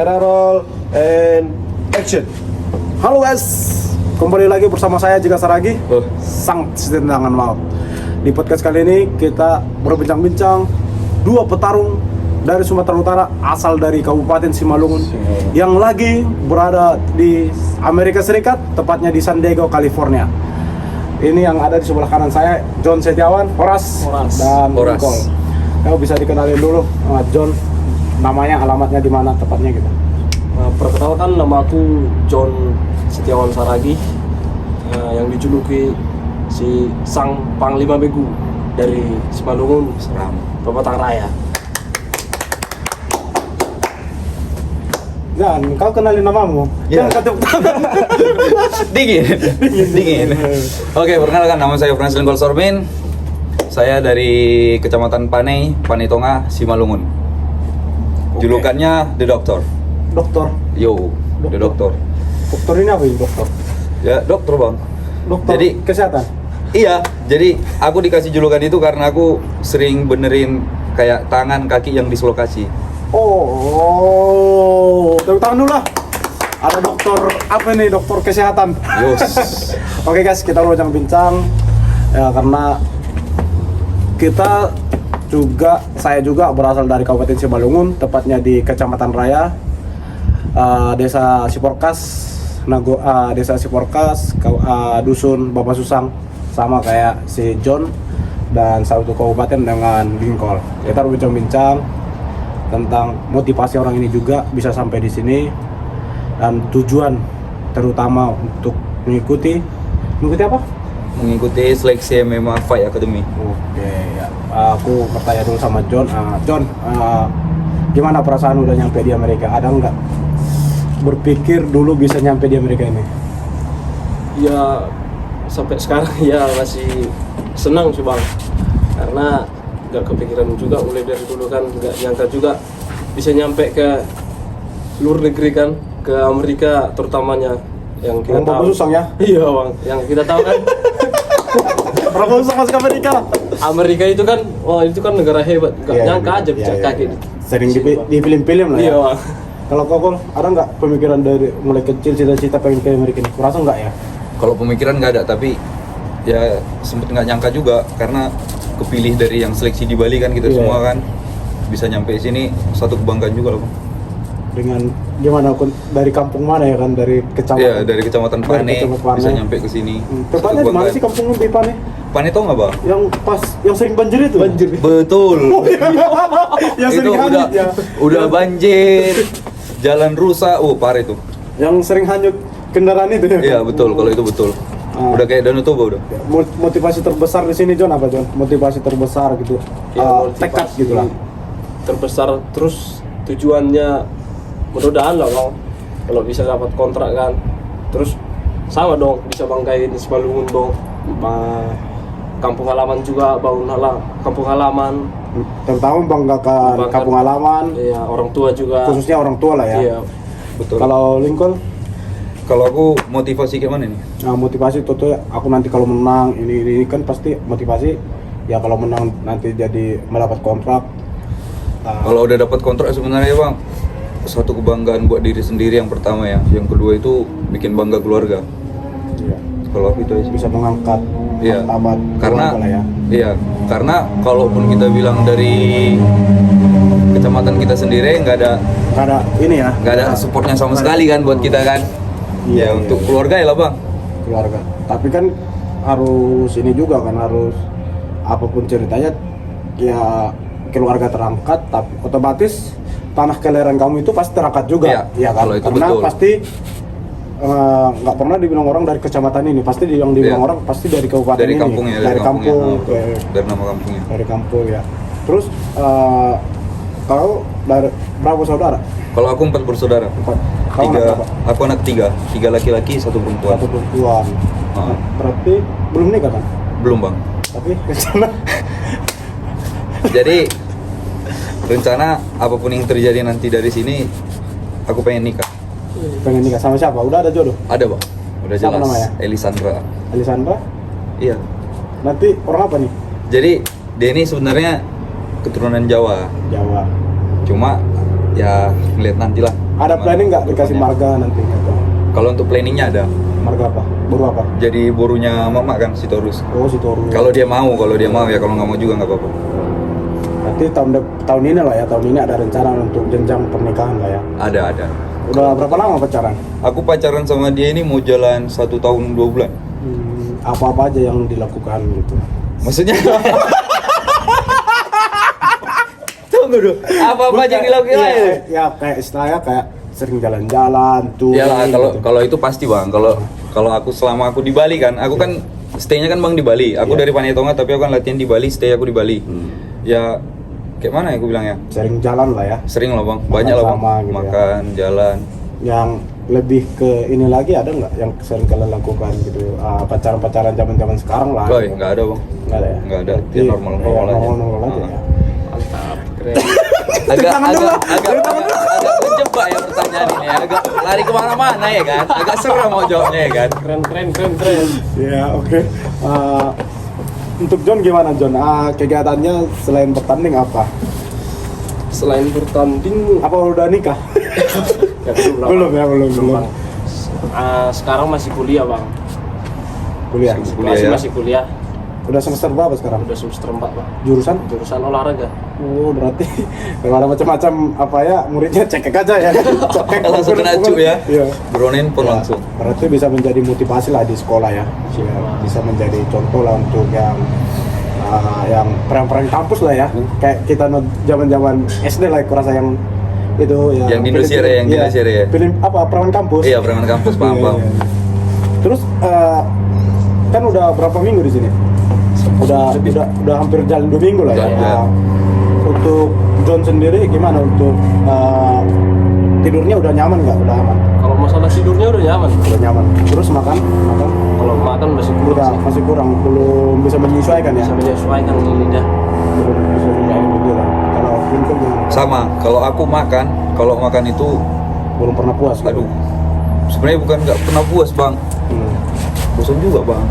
Kamera roll and action. Halo guys, kembali lagi bersama saya Jika Saragi, sang tendangan maut. Di podcast kali ini kita berbincang-bincang dua petarung dari Sumatera Utara asal dari Kabupaten Simalungun yang lagi berada di Amerika Serikat, tepatnya di San Diego, California. Ini yang ada di sebelah kanan saya, John Setiawan, Horas. Dan Nicole. Kau bisa dikenalin dulu, John, namanya, alamatnya di mana tepatnya gitu. Perkenalkan, nama aku John Setiawan Saragi, yang dijuluki si Sang Panglima Begu dari Simalungun, Pematang Raya. Dan kau kenalin namamu? Ya. Jangan tepuk tangan. Dingin. Oke, perkenalkan, nama saya Franz Lincoln Sormin. Saya dari Kecamatan Panai Tonga, Simalungun. Julukannya The Doctor. Dokter. Yo, The Doctor. Dokter ini apa ini dokter? Ya, dokter bang. Dokter Jadi kesehatan. Iya, jadi aku dikasih julukan itu karena aku sering benerin kayak tangan kaki yang dislokasi. Oh, tepuk tangan dulu lah. Ada dokter apa nih, dokter kesehatan. Yos. Oke guys, kita bincang ya, karena saya juga berasal dari Kabupaten Simalungun, tepatnya di Kecamatan Raya, Desa Siporkas, Dusun Bapak Susang, sama kayak si John, dan satu kabupaten dengan Lincoln. Kita berbincang-bincang tentang motivasi orang ini juga bisa sampai di sini dan tujuan terutama untuk mengikuti apa? Mengikuti seleksi MMA Fight Academy. Oke, ya. Aku bertanya dulu sama John. John, gimana perasaan udah nyampe di Amerika? Ada nggak berpikir dulu bisa nyampe di Amerika ini? Ya, sampai sekarang ya masih senang sih bang, karena nggak kepikiran juga, mulai dari dulu kan nggak nyangka juga bisa nyampe ke luar negeri kan, ke Amerika terutamanya, yang kita Bapak tahu. Susang ya? Iya bang, yang kita tahu kan Bapak Susang masuk Amerika. Amerika itu kan, itu kan negara hebat, nggak Iya, nyangka aja bisa iya. kaki Sering di sini, Bang. di film-film lah ya. Iya bang. Kalau kau ada nggak pemikiran dari mulai kecil cita-cita pengen ke Amerika ini? Kurasa nggak ya? Kalau pemikiran nggak ada, tapi ya sempet nggak nyangka juga karena kepilih dari yang seleksi di Bali kan kita Iya. semua kan bisa nyampe sini, satu kebanggaan juga loh. Dengan gimana dari kampung mana ya kan, dari kecamatan? Iya, dari Kecamatan Pane Kecamatan bisa Pane. nyampe ke sini. Tepatnya di mana sih kampungnya di Pane? Pane tau nggak bang? Yang sering banjir itu? Banjir. Betul. Yang Itu sering hanyut ya. udah banjir, jalan rusak, parah itu. Yang sering hanyut kendaraan itu ya? Iya betul, kalau itu betul. Udah kayak Danau Toba udah. Motivasi terbesar di sini John apa John? Motivasi terbesar gitu. Ya, Tekad motivasi gitu lah. terbesar, terus tujuannya mudah-mudahan lah bang, kalau bisa dapat kontrak kan, terus sama dong bisa banggain Simalungun dong, kampung halaman juga, bangun kampung halaman, Terutama banggakan kampung halaman, iya, orang tua juga, khususnya orang tua lah ya. iya. Betul. Kalau Lincoln, Kalau aku motivasi kayak mana nih? motivasi tuh aku nanti kalau menang ini kan pasti motivasi ya, kalau menang nanti jadi mendapat kontrak. Kalau udah dapat kontrak sebenarnya bang, satu kebanggaan buat diri sendiri yang pertama ya. Yang kedua itu bikin bangga keluarga. Iya. Kalau aku itu aja. Bisa mengangkat Iya. martabat Karena keluarga lah ya. iya, karena kalaupun kita bilang dari kecamatan kita sendiri nggak ada Nggak ada supportnya sama sekali kan buat kita kan. Iya, Ya untuk iya. keluarga ya lah bang. Keluarga. Tapi kan harus ini juga kan, harus apapun ceritanya ya keluarga terangkat, tapi otomatis tanah kelahiran kamu itu pasti terangkat juga. Iya, Iya kan? kalau itu Karena betul. pasti nggak pernah dibilang orang dari kecamatan ini, pasti dibilang Iya. orang pasti dari kabupaten Dari ini. kampungnya, dari kampung, dari nama kampungnya. dari kampung ya. Terus kau dari berapa saudara? Kalau aku 4 bersaudara. Empat. Kau anak berapa? Aku anak 3 laki-laki, 1 perempuan. Satu perempuan. Ah. Berarti belum nikah kan? Belum bang. Tapi rencana Jadi rencana apapun yang terjadi nanti dari sini, aku pengen nikah. pengen nikah sama siapa? Udah ada jodoh? Ada bang, udah Siapa jelas. namanya? Elisandra. Elisandra? Iya. Nanti orang apa nih? Jadi dia ini sebenarnya keturunan Jawa. Jawa. Cuma ya ngeliat nanti lah. Ada planning nggak dikasih marga nanti? Kalau untuk planningnya ada. Marga apa? Buru apa? Jadi burunya mama kan si Torus. Oh, si Toru. Kalau dia mau ya, kalau nggak mau juga nggak apa-apa. Berarti tahun ini lah ya, tahun ini ada rencana untuk jenjang pernikahan lah ya. Ada. Udah berapa lama pacaran? Aku pacaran sama dia ini mau jalan 1 tahun 2 bulan. Apa-apa aja yang dilakukan gitu. Maksudnya? Tunggu dulu. Apa-apa aja yang dilakukan? Ya kayak istilahnya kayak sering jalan-jalan tuh. Iyalah, gitu. kalau itu pasti Bang. Kalau aku selama aku di Bali kan, aku kan stay-nya kan Bang di Bali. Aku dari Panaitonga tapi aku kan latihan di Bali, stay aku di Bali. Ya kayak mana ya aku bilang ya? Sering jalan lah ya. Sering lah Bang, banyak lah Bang. Sama gitu ya. Makan, jalan. Yang lebih ke ini lagi ada nggak yang sering kalian lakukan gitu? Pacaran-pacaran zaman-zaman sekarang lah. Boy, gitu. nggak ada Bang. Nggak ada ya? Nggak ada. Berarti, Ya normal-normal aja. Normal-normal aja ya. Mantap, keren. agak menjebak ya pertanyaan ini ya. Agak lari kemana-mana ya kan, agak seram mau jawabnya ya kan. Keren. Ya oke. Untuk John gimana John? Kegiatannya selain bertanding apa? Selain bertanding, Apa udah nikah? ya Belum ya, belum. Bang. Sekarang masih kuliah bang. Kuliah. Masih kuliah. Udah semester berapa sekarang? Udah semester 4 bang. Jurusan? Jurusan olahraga. Oh berarti kalau ada macam-macam apa ya muridnya cekek aja ya. Cekek Langsung kena acu ya. Iya. Bronin pun Ya, langsung. Berarti bisa menjadi motivasi lah di sekolah ya. Ya, bisa menjadi contoh lah untuk yang perang-perang kampus lah ya. Kayak kita zaman-zaman SD lah aku rasa yang itu ya. Yang di Indosiar ya, yang di Indosiar ya. Film apa perang kampus? Iya, perangan kampus, paham. Iya. Terus kan udah berapa minggu di sini? Udah hampir jalan 2 minggu lah ya. Iya. Untuk John sendiri gimana untuk tidurnya udah nyaman nggak? Udah aman? Kalau masalah tidurnya udah nyaman. Udah nyaman. Terus makan? Kalau makan masih kurang sih. Masih kurang, belum bisa menyesuaikan ya? Bisa menyesuaikan lidah. Belum bisa menyesuaikan gitu lah. Kalau Lincoln gimana? Sama, kalau aku kalau makan itu Belum pernah puas gitu? aduh. Sebenarnya bukan nggak pernah puas, Bang. Bosan juga, Bang.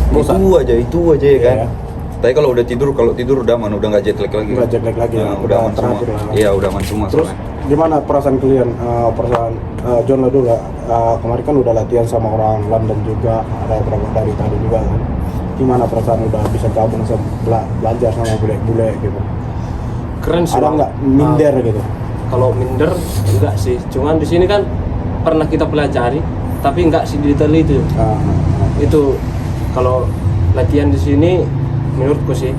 Bosan? Itu aja ya kan. Iya. Tapi kalau tidur udah aman, udah nggak jet lag lagi. Nggak jet lag lagi ya, Nah, udah udah aman semua. teratur lah. Iya, udah aman semua. Terus soalnya. gimana perasaan kalian? Perasaan John lah dulu. Kemarin kan udah latihan sama orang London juga, ada beberapa dari tadi juga kan. Gimana perasaan udah bisa gabung sama belajar sama bule-bule gitu? Keren sih. Ada Bang. nggak minder gitu? Kalau minder enggak sih. Cuman di sini kan pernah kita pelajari, tapi enggak sih detail itu. Itu kalau latihan di sini menurutku sih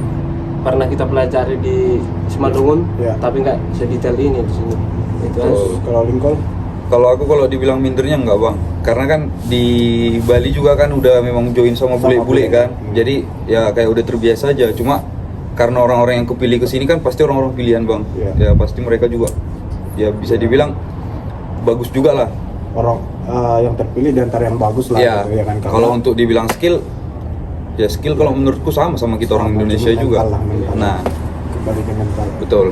pernah kita pelajari di Simalungun, Iya. tapi enggak sedetail ini di sini. Itu kan. Terus kalau Lincoln? Kalau dibilang mindernya enggak, Bang. Karena kan di Bali juga kan udah memang join sama bule-bule bule. kan. Jadi ya kayak udah terbiasa aja. Cuma karena orang-orang yang kepilih ke sini kan pasti orang-orang pilihan, Bang. Iya. Ya pasti mereka juga ya bisa dibilang bagus juga lah. Orang yang terpilih di antara yang bagus lah Ya, gitu ya kan. kalau untuk dibilang skill, ya skill kalau menurutku sama kita orang Sama, Indonesia cuma juga. mental lah, mental. Nah, kembali ke mental. betul.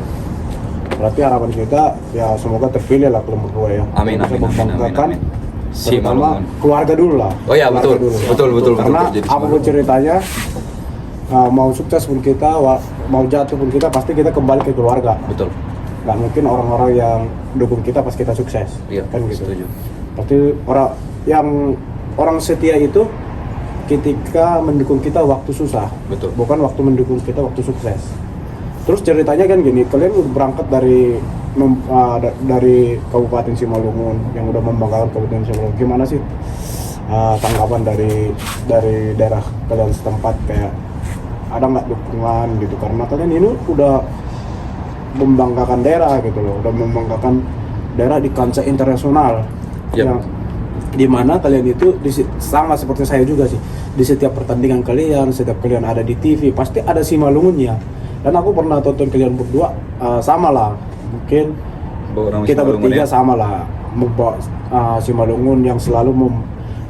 Berarti harapan kita ya semoga terpilih lah kelompok 2 ya. Amin, Bisa amin, amin, membanggakan amin, amin. Si terutama Malungun. keluarga dulu lah. Oh iya, Keluarga betul. dulu. Betul. Karena Jadi apapun Malungun. ceritanya mau sukses pun kita, mau jatuh pun kita pasti kita kembali ke keluarga. Betul. Nggak mungkin orang-orang yang dukung kita pas kita sukses. Iya, Kan gitu. setuju. Tapi orang setia itu ketika mendukung kita waktu susah, Betul. bukan waktu mendukung kita waktu sukses. Terus ceritanya kan gini, kalian udah berangkat dari Kabupaten Simalungun yang udah membanggakan Kabupaten Simalungun. Gimana sih tanggapan dari daerah kalian setempat, kayak ada nggak dukungan gitu? Karena kalian ini udah membanggakan daerah gitu loh, udah membanggakan daerah di kancah internasional. Yap. Yang dimana kalian itu sama seperti saya juga sih, di setiap pertandingan kalian, setiap kalian ada di TV pasti ada Simalungunnya. Dan aku pernah tonton kalian berdua, sama lah, mungkin Bawa nama kita Simalungun bertiga ya. sama lah membawa Simalungun yang selalu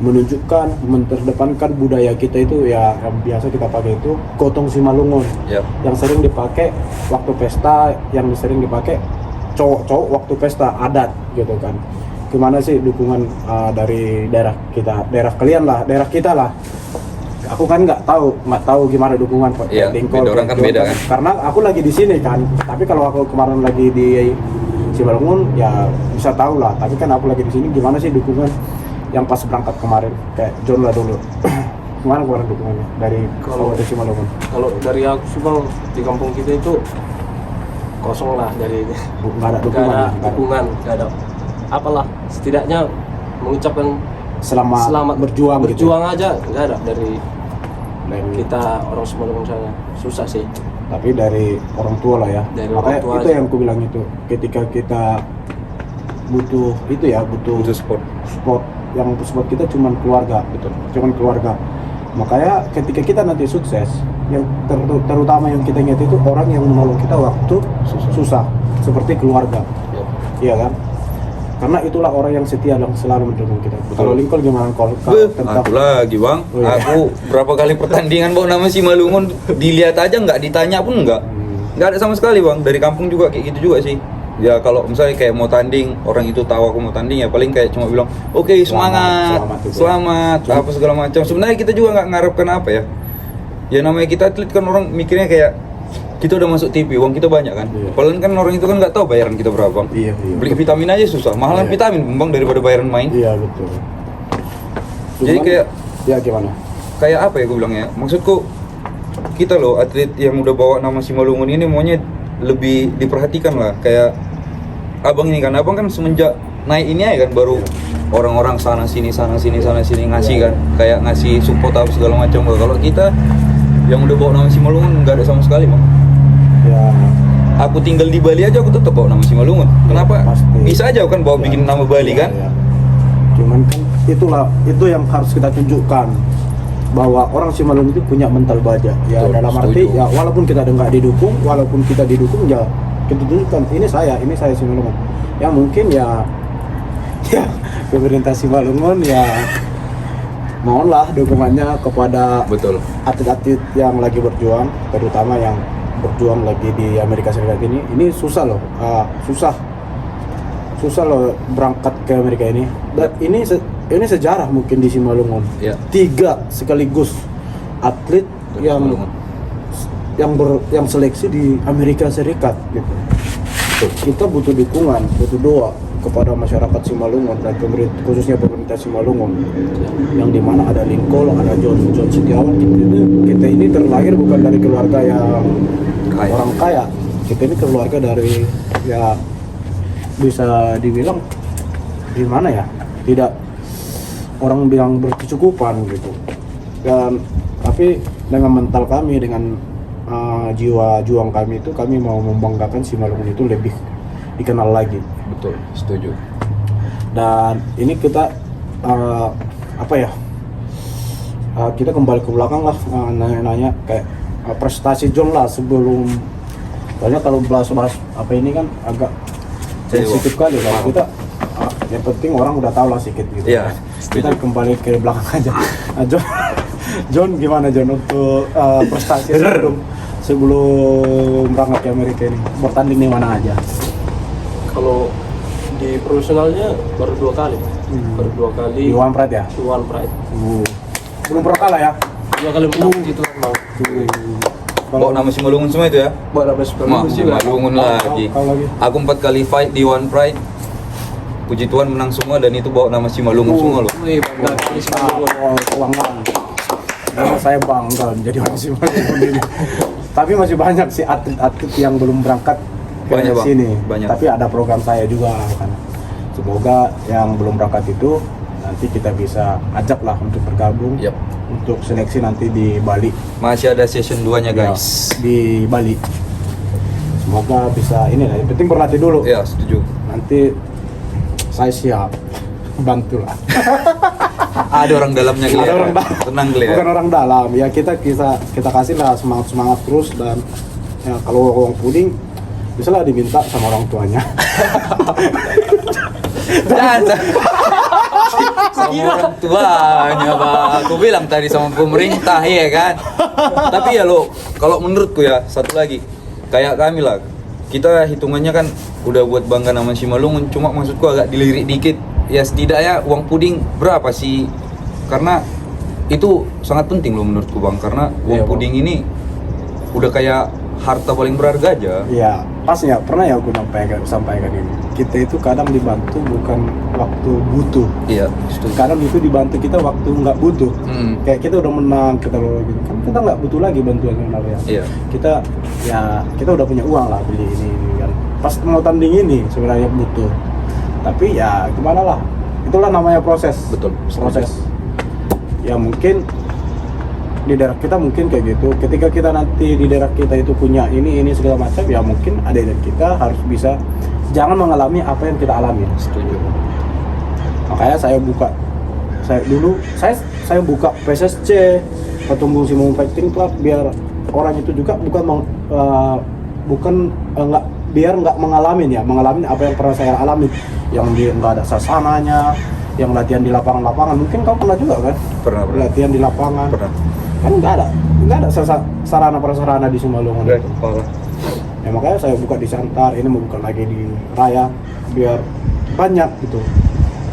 menunjukkan, menterdepankan budaya kita itu ya, yang biasa kita pakai itu gotong Simalungun. Yap. Yang sering dipakai waktu pesta, yang sering dipakai cowok-cowok waktu pesta adat gitu kan. Gimana sih dukungan dari daerah kita, daerah kalian lah, daerah kita lah? Aku kan nggak tahu gimana dukungan Pak Iya, Lincoln, beda orang kan John, beda kan. karena aku lagi di sini kan. Tapi kalau aku kemarin lagi di Simalungun ya bisa tahu lah. Tapi kan aku lagi di sini, gimana sih dukungan yang pas berangkat kemarin? Kayak John lah dulu. Gimana kemarin dukungannya dari Kabupaten Simalungun? Kalau dari aku sih Bang, di kampung kita itu kosong lah dari Nggak ada nggak dukungan. ada ya? Nggak ada. dukungan, nggak ada apalah, setidaknya mengucapkan Selamat berjuang gitu. aja nggak ada dari Dari kita orang Simalungun sana, susah sih. tapi dari orang tua lah ya. Dari Makanya orang tua itu aja. yang aku bilang itu, ketika kita butuh itu ya, butuh Butuh support. support, yang support kita cuman keluarga, betul, cuman keluarga. Makanya ketika kita nanti sukses, yang terutama yang kita ingat itu orang yang menolong kita waktu susah, seperti keluarga, Ya. iya kan? Karena itulah orang yang setia dan selalu mendukung kita. Kalau Lincoln gimana kalau tentang Aku lagi bang, Oh, iya. aku berapa kali pertandingan bawa nama Simalungun, dilihat aja nggak, ditanya pun nggak ada sama sekali bang. Dari kampung juga kayak gitu juga sih. Ya kalau misalnya kayak mau tanding, orang itu tahu aku mau tanding ya paling kayak cuma bilang, oke semangat, selamat itu. apa segala macam. Sebenarnya kita juga nggak ngarepkan apa ya. Ya namanya kita atlet kan, orang mikirnya kayak kita udah masuk TV, uang kita banyak kan. Iya. Padahal kan orang itu kan nggak tahu bayaran kita berapa. Bang. Iya, iya. Beli vitamin aja susah, mahalan Iya. vitamin bang daripada bayaran main. Iya betul. Jadi kayak- ya gimana? Kayak apa ya gue bilangnya, maksudku kita loh atlet yang udah bawa nama Simalungun ini maunya lebih diperhatikan lah. Kayak abang ini kan, abang kan semenjak naik ini aja kan baru orang-orang sana sini ngasih kan, kayak ngasih support apa segala macam. Kalau kita yang udah bawa nama Simalungun nggak ada sama sekali bang. Ya Aku tinggal di Bali aja aku tetap bawa nama Simalungun. Kenapa? pasti. Bisa aja kan bawa Ya, bikin nama Bali ya, kan. ya. Cuman kan itu yang harus kita tunjukkan, bahwa orang Simalungun itu punya mental baja. Ya Betul, dalam arti setuju. ya walaupun kita nggak didukung, walaupun kita didukung ya kita tunjukkan ini saya Simalungun. Ya mungkin ya pemerintah Simalungun ya mohonlah dukungannya kepada Betul. atlet-atlet yang lagi berjuang, terutama yang berjuang lagi di Amerika Serikat ini susah loh, susah loh berangkat ke Amerika ini. Dan ini sejarah mungkin di Simalungun. Ya. 3 sekaligus atlet Dari Simalungun. yang seleksi di Amerika Serikat gitu. Kita butuh dukungan, butuh doa kepada masyarakat Simalungun dan khususnya pemerintah Simalungun, yang dimana ada Lincoln, ada John Setiawan. Kita ini terlahir bukan dari keluarga yang Kaya. orang kaya. Kita ini keluarga dari ya bisa dibilang gimana ya, tidak orang bilang berkecukupan gitu. Dan tapi dengan mental kami, dengan jiwa juang kami itu, kami mau membanggakan Simalungun itu lebih dikenal lagi. Betul, setuju. Dan ini kita kita kembali ke belakang lah, nanya-nanya kayak prestasi John lah sebelum, banyak kalau bahas apa ini kan agak sensitif kali lah. Kita yang penting orang udah tahu lah sedikit gitu. Iya, Kita setuju. kembali ke belakang aja. Nah, John gimana John untuk prestasi sebelum berangkat ke Amerika ini, bertanding di mana aja? Kalau di profesionalnya baru 2 kali, baru 2 kali. Di One Pride ya? Di One Pride. Belum pernah kalah ya? 2 kali menang gitu bang. Bawa nama Simalungun semua itu ya? Buat apa Mah, Simalungun lagi. Kalau lagi. Aku 4 kali fight di One Pride. Puji Tuhan menang semua dan itu bawa nama Simalungun semua loh. Wih, bangga kali Simalungun. Keuangan. Saya bangga jadi orang Simalungun ini. Tapi masih banyak sih atlet-atlet yang belum berangkat ke Banyak, Bang. sini. Banyak. Tapi ada program saya juga kan. Semoga yang belum berangkat itu nanti kita bisa ajak lah untuk bergabung. Yap. Untuk seleksi nanti di Bali. Masih ada season 2-nya guys. Ya, di Bali. Semoga bisa ini lah. Yang penting berlatih dulu. Ya, setuju. Nanti saya siap bantu lah. Ada orang dalamnya Ada kelihatan. orang dalam. Tenang kelihatan. Bukan orang dalam ya, kita kasih lah semangat terus. Dan ya kalau uang puding bisa lah diminta sama orang tuanya. Dan sama orang tuanya, Bang. Aku bilang tadi sama pemerintah ya kan. Tapi ya lo, kalau menurutku ya satu lagi, kayak kami lah, kita hitungannya kan udah buat bangga nama Simalungun, cuma maksudku agak dilirik dikit. Ya setidaknya uang puding berapa sih? Karena itu sangat penting loh menurutku Bang, karena uang Iya, Bang. puding ini udah kayak harta paling berharga aja. Iya. pasnya pernah ya aku sampaikan ini. Kita itu kadang dibantu bukan waktu butuh. Iya, setuju. Kadang itu dibantu kita waktu nggak butuh. Kayak kita udah menang, kita udah gitu. Kan kita nggak butuh lagi bantuan yang lain. Iya. Kita udah punya uang lah beli ini kan. Pas mau tanding ini sebenarnya butuh. Tapi ya gimana lah. Itulah namanya proses. Betul. Proses. Ya mungkin di daerah kita mungkin kayak gitu. Ketika kita nanti di daerah kita itu punya ini segala macam, ya mungkin adik kita harus bisa jangan mengalami apa yang kita alami. Setuju. Makanya saya buka PSSC Petumbung Simung Fighting Club biar orang itu juga biar nggak mengalami apa yang pernah saya alami, yang dia nggak ada sasananya, yang latihan di lapangan mungkin kau pernah juga kan? Pernah. Latihan di lapangan. Pernah. Kan nggak ada sarana prasarana di Simalungun. Parah. Ya makanya saya buka di Santar, ini mau buka lagi di Raya biar banyak gitu,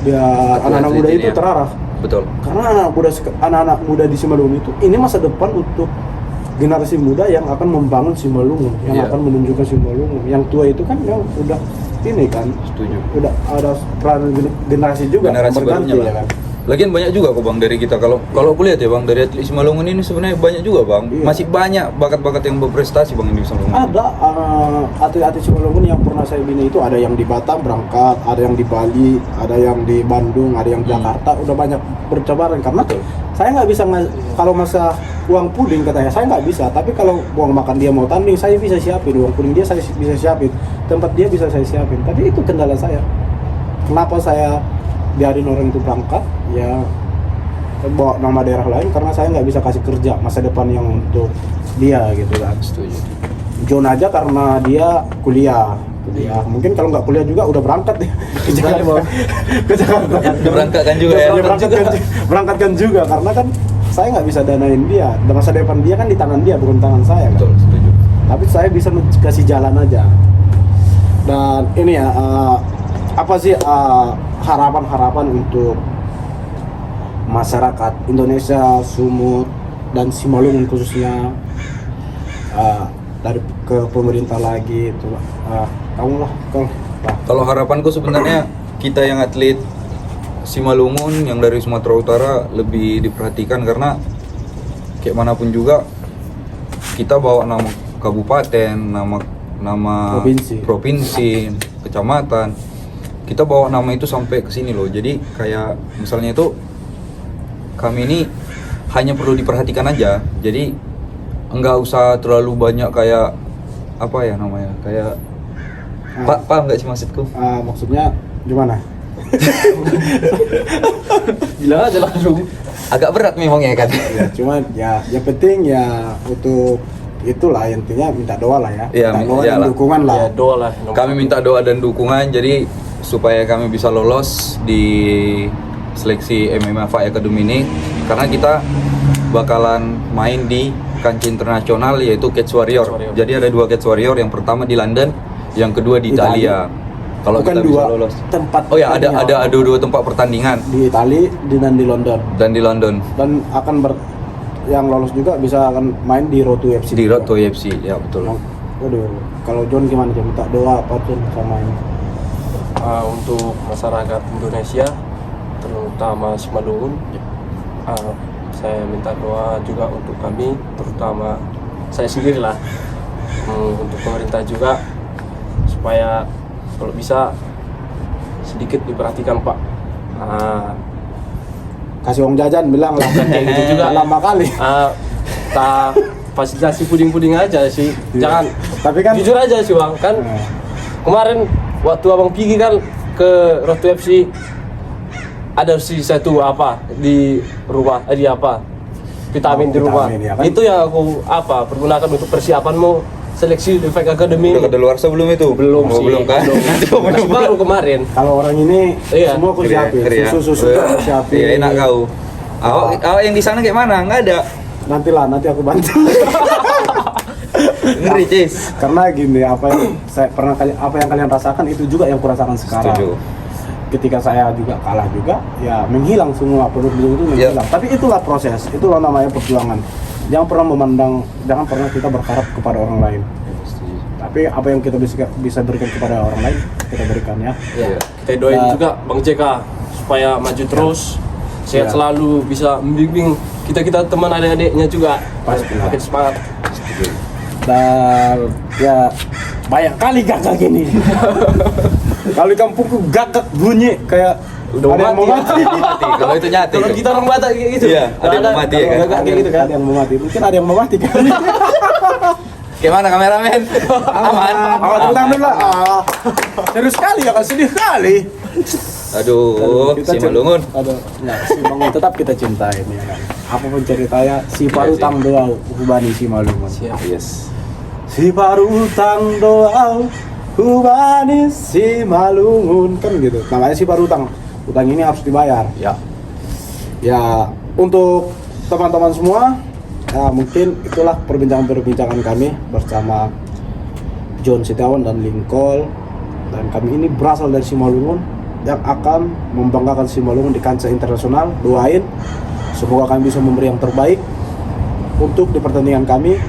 biar anak-anak muda itu terarah. Betul. Karena anak-anak muda di Simalungun itu ini masa depan untuk generasi muda yang akan membangun Simalungun, yang akan menunjukkan Simalungun. Yang tua itu kan yang udah ini kan, Setuju. udah ada peran generasi juga Generasi berganti barunya, ya kan. Lagian banyak juga kok Bang dari kita, kalau aku lihat ya Bang, dari atlet Simalungun ini sebenarnya banyak juga Bang. Iya. Masih banyak bakat-bakat yang berprestasi Bang ini di Simalungun. Ada atlet-atlet Simalungun yang pernah saya bina itu, ada yang di Batam berangkat, ada yang di Bali, ada yang di Bandung, ada yang di Jakarta, udah banyak bercabaran. Karena saya nggak bisa kalau masa uang puding katanya saya nggak bisa, tapi kalau uang makan dia mau tanding saya bisa siapin, uang puding dia saya bisa siapin, tempat dia bisa saya siapin. Tapi itu kendala saya. Kenapa saya biarin orang itu berangkat ya bawa nama daerah lain, karena saya nggak bisa kasih kerja masa depan yang untuk dia gitu kan. Setuju. John aja karena dia kuliah mungkin kalau nggak kuliah juga udah berangkat ya ke Jakarta. Berangkatkan juga ya. Berangkatkan juga karena kan saya nggak bisa danain dia, dan masa depan dia kan di tangan dia bukan tangan saya kan. Betul, setuju. Tapi saya bisa kasih jalan aja. Dan ini ya apa sih harapan untuk masyarakat Indonesia, Sumut dan Simalungun khususnya, dari ke pemerintah lagi itu, Kalau harapanku sebenarnya kita yang atlet Simalungun yang dari Sumatera Utara lebih diperhatikan, karena kayak manapun juga kita bawa nama kabupaten, nama provinsi, kecamatan, kita bawa nama itu sampai ke sini loh. Jadi kayak misalnya itu kami ini hanya perlu diperhatikan aja. Jadi enggak usah terlalu banyak kayak apa ya namanya, kayak paham nggak sih maksudku? Maksudnya gimana? Bilang aja langsung. Agak berat memang ya kan. Ya, cuman ya yang penting ya untuk itulah intinya minta doa lah ya. Iya, minta doa dan iyalah. dukungan lah. Ya, doa lah. Kami minta doa dan dukungan jadi supaya kami bisa lolos di seleksi MMA Fight Academy ini, karena kita bakalan main di kancah internasional yaitu Cage Warrior. Jadi ada 2 Cage Warrior, yang pertama di London, yang kedua di Italia. Kalau Bukan kita bisa dua lolos. tempat. Oh ya, ada 2 tempat pertandingan Di Italia dan di London. dan di London. Dan akan yang lolos juga bisa akan main di Road to UFC. Di Road to UFC, ya betul. Waduh, kalau John gimana? John minta doa apa tuh sama ini? Untuk masyarakat Indonesia, terutama Simalungun, saya minta doa juga untuk kami, terutama saya sendiri lah, untuk pemerintah juga, supaya kalau bisa sedikit diperhatikan Pak. Kasih uang jajan bilang lah. Kayak gitu juga. Lama kali. Fasilitasi puding-puding aja sih. Jangan. Tapi kan Jujur aja sih Bang, kan kemarin waktu Abang pergi kan ke Road to FC, ada sih satu apa di rumah, di apa vitamin di rumah. Vitamin, ya kan? Itu yang aku pergunakan untuk persiapanmu seleksi di Fight Academy. Udah kadaluarsa belum itu? Belum Oh, sih. belum kan? Nanti mau Masih nyoba. baru kemarin. kalau orang ini Iya. semua aku siapin. Susu aku siapin. Iya, enak kau. Awak yang di sana kayak mana? Enggak ada. Nanti aku bantu. Ngeri, Cis. Karena gini, apa yang kalian rasakan itu juga yang kurasakan sekarang. Setuju. Ketika saya juga kalah juga, ya menghilang semua produk itu menghilang. Tapi itulah proses, itulah namanya perjuangan. Jangan pernah kita berharap kepada orang lain. Tapi apa yang kita bisa berikan kepada orang lain, kita berikan ya. Iya. Kita doain Nah. juga Bang JK supaya maju terus, sehat Ya. selalu, bisa membimbing kita teman adik-adiknya juga. Pastilah. Makin semangat. Dan ya banyak kali gagak gini. Kalau di kampungku gagak bunyi kayak Udah ada yang mau mati. mati. Mati, kalau itu nyati. Kalau itu. kita orang Batak kayak gitu. Iya, ada yang mau mati ya kan? Gagak kayak gitu kan. Ada yang mau mati. Mungkin ada yang mau mati kan. Gimana kameramen? Aman. Awal tentang dulu lah. Serius sekali ya kan, sedih sekali. Aduh, si Malungun. Aduh, nah, si Malungun tetap kita cintai ya kan. Apapun ceritanya, si parutang doa hubani si Malungun. Siap. Yes. Si parutang doa hubani si Malungun kan gitu. Namanya si parutang. Utang ini harus dibayar. Ya. Ya, untuk teman-teman semua, ya mungkin itulah perbincangan-perbincangan kami bersama John Setiawan dan Lincoln. Dan kami ini berasal dari Simalungun yang akan membanggakan Simalungun di kancah internasional. Doain semoga kami bisa memberi yang terbaik untuk di pertandingan kami,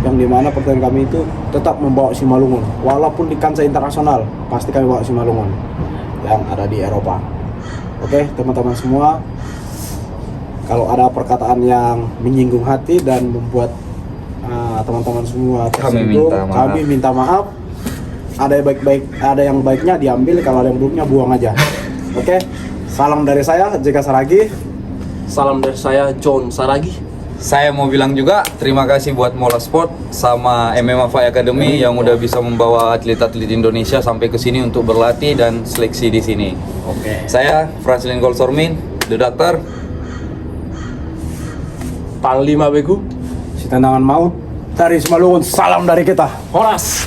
yang dimana pertandingan kami itu tetap membawa Simalungun walaupun di kancah internasional. Pasti kami bawa Simalungun yang ada di Eropa. Oke, teman-teman semua, kalau ada perkataan yang menyinggung hati dan membuat teman-teman semua tersinggung, minta maaf. kami minta maaf. Ada yang baiknya diambil, kalau ada yang buruknya buang aja. Oke, salam dari saya JK Saragi. Salam dari saya John Saragi. Saya mau bilang juga terima kasih buat Mola Sport sama MMA Fight Academy yang udah bisa membawa atlet-atlet Indonesia sampai ke sini untuk berlatih dan seleksi di sini. Oke. Saya Franklin Golsormin, The Doctor. Panglima Begu. Si tendangan maut dari Simalungun, salam dari kita. Horas.